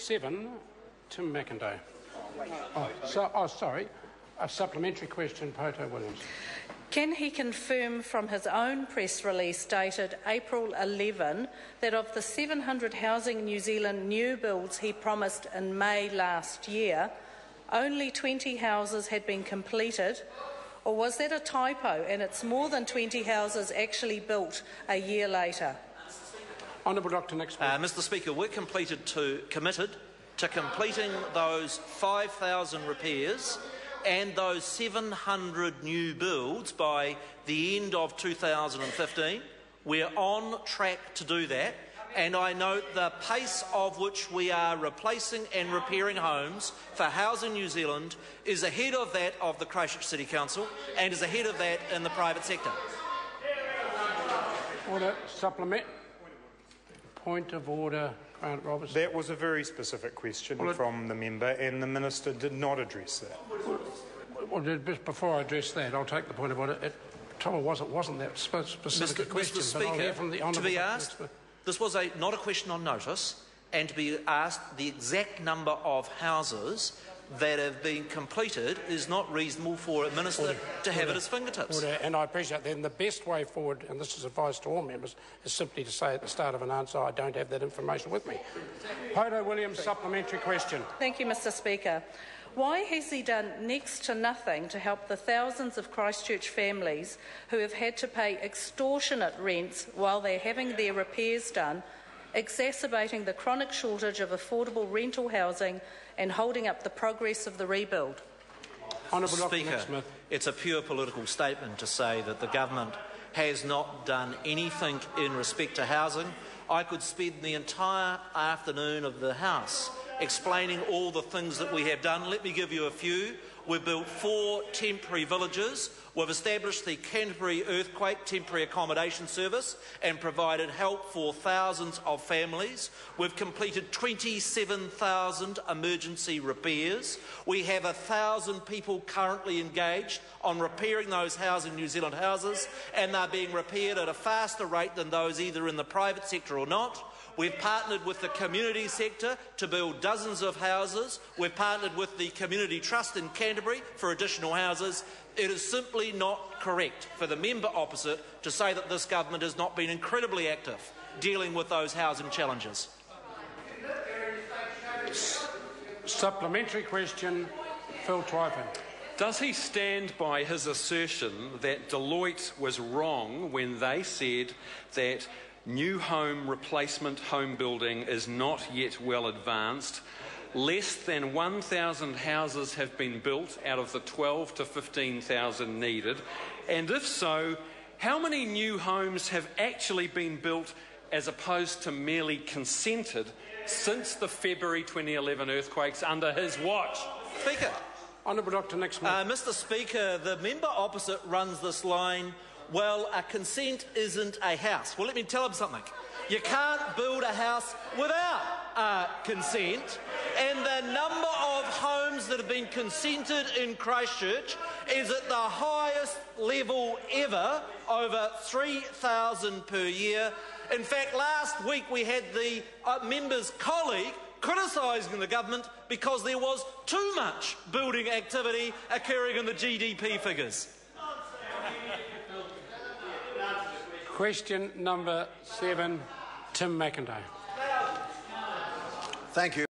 7, Tim McIntyre. Sorry. A supplementary question, Poto Williams. Can he confirm from his own press release dated April 11 that of the 700 Housing New Zealand new builds he promised in May last year, only 20 houses had been completed, or was that a typo and it's more than 20 houses actually built a year later? Honourable Dr Nixon. Mr Speaker, we're committed to completing those 5,000 repairs and those 700 new builds by the end of 2015. We're on track to do that, and I note the pace of which we are replacing and repairing homes for Housing New Zealand is ahead of that of the Christchurch City Council and is ahead of that in the private sector. Order. Supplement. Point of order, Grant Robertson. That was a very specific question from the member, and the Minister did not address that. Well, just before I address that, I'll take the point of order. Trouble wasn't that specific a question, Mr. Speaker, but I'll hear from the to be asked, this was not a question on notice, and to be asked the exact number of houses that have been completed is not reasonable for a Minister to have at his fingertips. And I appreciate that. And the best way forward, and this is advice to all members, is simply to say at the start of an answer, I don't have that information with me. Poto Williams, supplementary question. Thank you, Mr Speaker. Why has he done next to nothing to help the thousands of Christchurch families who have had to pay extortionate rents while they're having their repairs done, exacerbating the chronic shortage of affordable rental housing and holding up the progress of the rebuild? Honourable Speaker, it's a pure political statement to say that the government has not done anything in respect to housing. I could spend the entire afternoon of the House explaining all the things that we have done. Let me give you a few. We've built 4 temporary villages. We've established the Canterbury Earthquake Temporary Accommodation Service and provided help for thousands of families. We've completed 27,000 emergency repairs. We have 1,000 people currently engaged on repairing those Housing New Zealand houses, and they're being repaired at a faster rate than those either in the private sector or not. We've partnered with the community sector to build dozens of houses. We've partnered with the Community Trust in Canterbury for additional houses. It is simply not correct for the member opposite to say that this government has not been incredibly active dealing with those housing challenges. Supplementary question, Phil Twyford. Does he stand by his assertion that Deloitte was wrong when they said that new home replacement home building is not yet well advanced? Less than 1,000 houses have been built out of the 12 to 15,000 needed. And if so, how many new homes have actually been built as opposed to merely consented since the February 2011 earthquakes under his watch? Speaker. Honourable Dr Nixon. Mr Speaker, the member opposite runs this line, well, a consent isn't a house. Well, let me tell him something. You can't build a house without consent, and the number of homes that have been consented in Christchurch is at the highest level ever, over 3,000 per year. In fact, last week we had the member's colleague criticising the government because there was too much building activity occurring in the GDP figures. Question number 7, Tim McIntyre. Thank you.